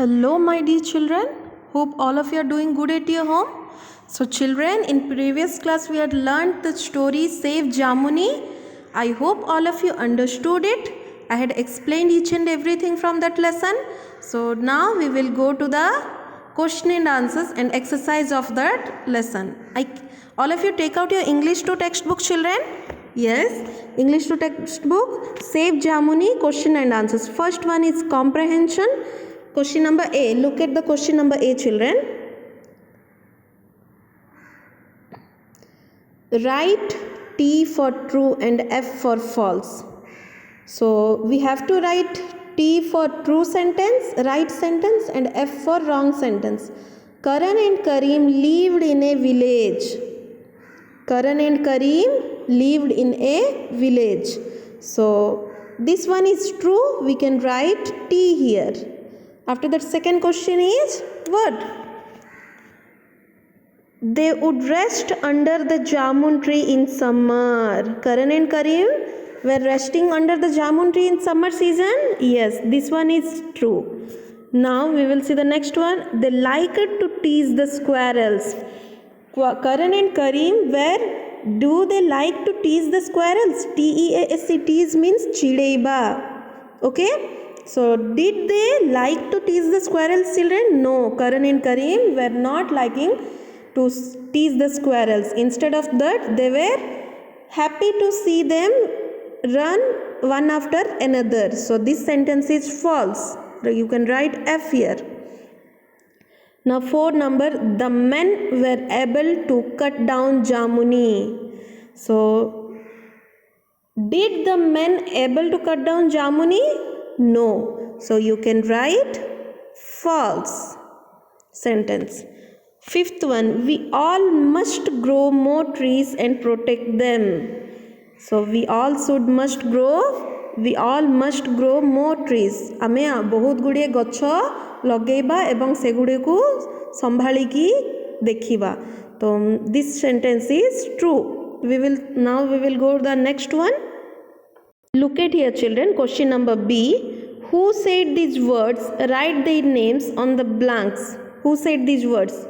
Hello, my dear children. Hope all of you are doing good at your home. So, children, in previous class we had learned the story Save Jamuni. I hope all of you understood it. I had explained each and everything from that lesson. So, now we will go to the question and answers and exercise of that lesson. All of you take out your English 2 textbook, children. Yes, English 2 textbook, Save Jamuni, question and answers. First one is comprehension. Question number A. Look at the question number A, children. Write T for true and F for false. So we have to write T for true sentence, right sentence, and F for wrong sentence. Karan and Kareem lived in a village. Karan and Kareem lived in a village. So this one is true. We can write T here. After that, second question is what? They would rest under the jamun tree in summer. Karan and Kareem were resting under the jamun tree in summer season. Yes, this one is true. Now we will see the next one. They liked to tease the squirrels. Karan and Kareem do they like to tease the squirrels? T-E-A-S-E, tease means chideiba. Okay. So, did they like to tease the squirrels, children? No, Karan and Kareem were not liking to tease the squirrels. Instead of that, they were happy to see them run one after another. So, this sentence is false. You can write F here. Now, 4 number, the men were able to cut down jamuni. So, did the men able to cut down jamuni? No. So you can write false sentence. 5th one, we all must grow more trees and protect them. So we all must grow more trees. आमे बहुत गुड़िए गछ लगेबा एवं से गुड़े को संभाली की देखिबा. तो this sentence is true. We will go to the next one. Look at here, children. Question number B. Who said these words? Write their names on the blanks. Who said these words?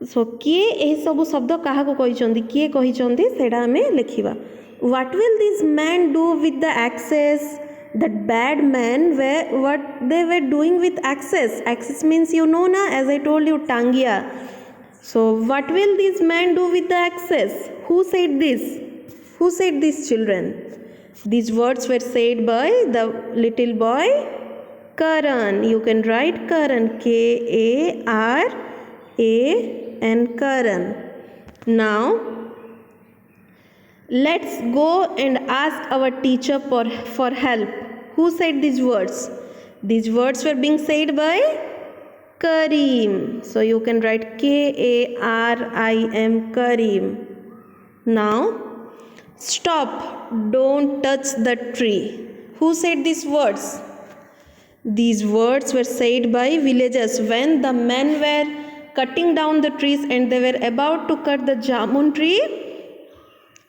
So, किए एही सब शब्द काहा को कहिचंदी? किए कहिचंदी सेडा हमें लिखिबा. What will this man do with the axes? That bad man what they were doing with axes? Axes means you know na, as I told you, tangia. So, what will this man do with the axes? Who said this? Who said this, children? These words were said by the little boy Karan. You can write Karan, K-A-R-A-N, Karan. Now, let's go and ask our teacher for help. Who said these words? These words were being said by Kareem. So, you can write K-A-R-I-M, Kareem. Now, stop, don't touch the tree. Who said these words? These words were said by villagers when the men were cutting down the trees and they were about to cut the jamun tree.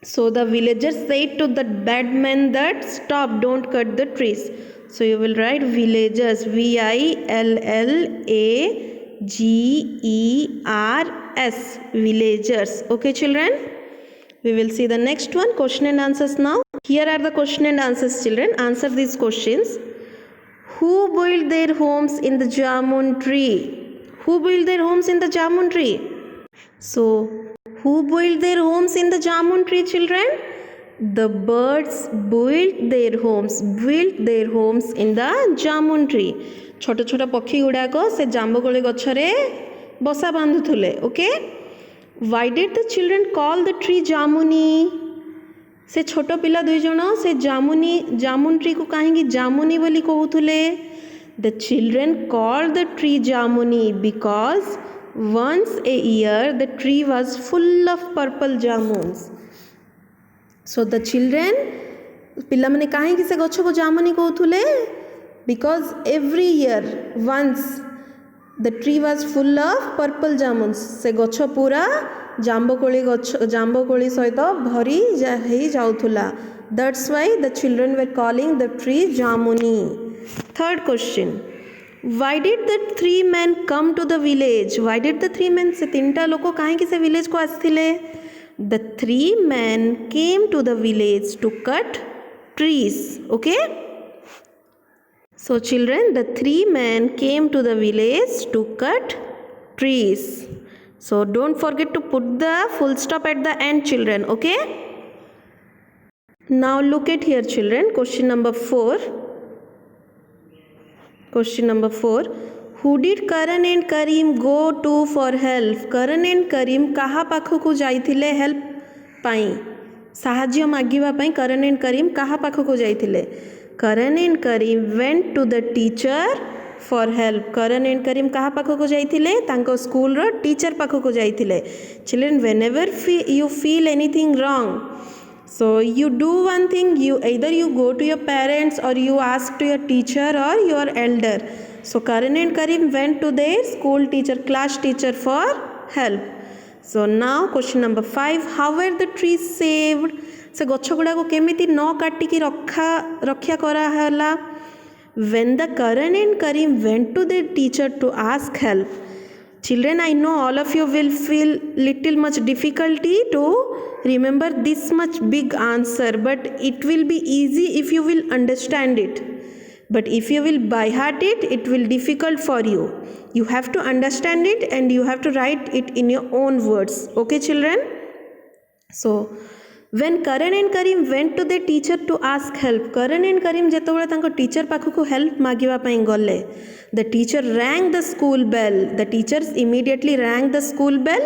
So the villagers said to the bad men that stop, don't cut the trees. So you will write villagers, V-I-L-L-A-G-E-R-S, villagers. Okay, children? We will see the next one, question and answers now. Here are the question and answers, children. Answer these questions. Who built their homes in the jamun tree? Who built their homes in the jamun tree? So, who built their homes in the jamun tree, children? The birds built their homes in the jamun tree. छोटा छोटा पक्षी गुड़ाक से जांबकोली गछरे बसा बांधुथुले. Okay? Why did the children call the tree jamuni? से छोटो पिला दुई जण से जामुन ट्री को कहीं जामुनी बोली कहूथुले. The children called the tree jamuni because once a year the tree was full of purple jamuns. So the children पिला माने कहीं से गछ को जामुनी कहूथुले because every year once the tree was full of purple jamuns. से गछ पूरा जांबकोली सहित भरी हेई जाउथुला. That's why the children were calling the tree jamuni. Third question. Why did the three men come to the village? Why did the three men, से तीनटा लोग कहीं से village को आसथिले? The three men came to the village to cut trees. Okay? So children, the three men came to the village to cut trees. So don't forget to put the full stop at the end, children. Okay? Now look at here, children. Question number 4. Question number 4. Who did Karan and Karim go to for help? Karan and Karim kaha pakhku jaithile help pai? Sahajya magiba pai Karan and Karim kaha pakhku jaithile? Karan and Karim went to the teacher for help. Karan and Karim kaha pakhku jaithile? Tanko school ro teacher pakhku jaithile. Children, whenever you feel anything wrong, so you do one thing, you either you go to your parents or you ask to your teacher or your elder. So Karan and Karim went to their school teacher, class teacher for help. So now question number 5. How were the trees saved? So गछ गुड़ा को केमिति न काटी की रक्षा करा हला? When the Karan and Karim went to their teacher to ask help. Children, I know all of you will feel little much difficulty to remember this much big answer, but it will be easy if you will understand it. But if you will by heart it, it will difficult for you. You have to understand it and you have to write it in your own words. Okay, children? So, when Karan and Karim went to the teacher to ask help, Karan and Karim जेतबेले तांको teacher पाखकु help मागिबा पई गले, the teacher rang the school bell. The teachers immediately rang the school bell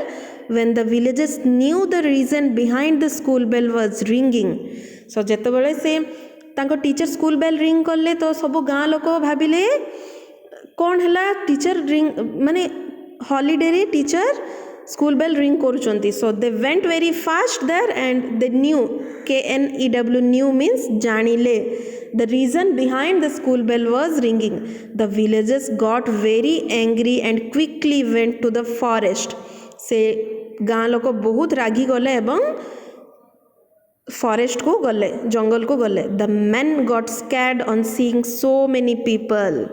when the villagers knew the reason behind the school bell was ringing. So जेतबेले से तांको teacher school bell ring करले तो सब गाँ लोक भाबिले कौन हला teacher ring माने holiday रे teacher school bell ring koruchonti. So they went very fast there and they knew, KNEW, knew means janile, the reason behind the school bell was ringing. The villagers got very angry and quickly went to the forest. से गाँ लोक बहुत रागी गले एवं forest को गले, जंगल को गले. The men got scared on seeing so many people.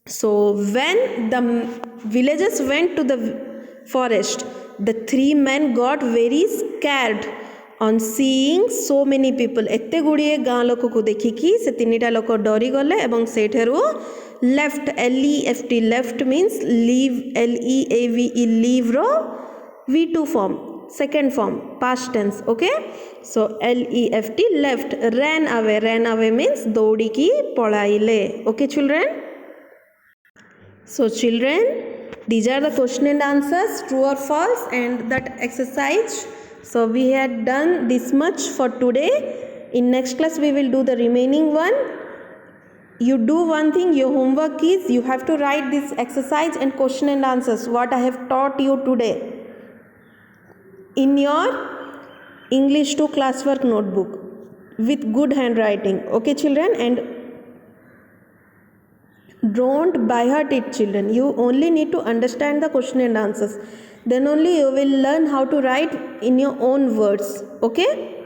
So when the villagers went to the forest, the three men got very scared on seeing so many people. एते गुड़िए गाँ लोक को देखी कि से तीनिटा लोक डरी गले एवं सेठेरु left, left, left means leave, leave, leave रो v2 form, second form, past tense. Okay, so left, left. Ran away means दौड़ी की पढ़ाइले. Okay, children? So children, these are the question and answers, true or false, and that exercise. So we had done this much for today. In next class we will do the remaining one. You do one thing, your homework is you have to write this exercise and question and answers what I have taught you today in your English 2 classwork notebook with good handwriting. Okay, children? And don't by heart it, children. You only need to understand the question and answers. Then only you will learn how to write in your own words. Okay?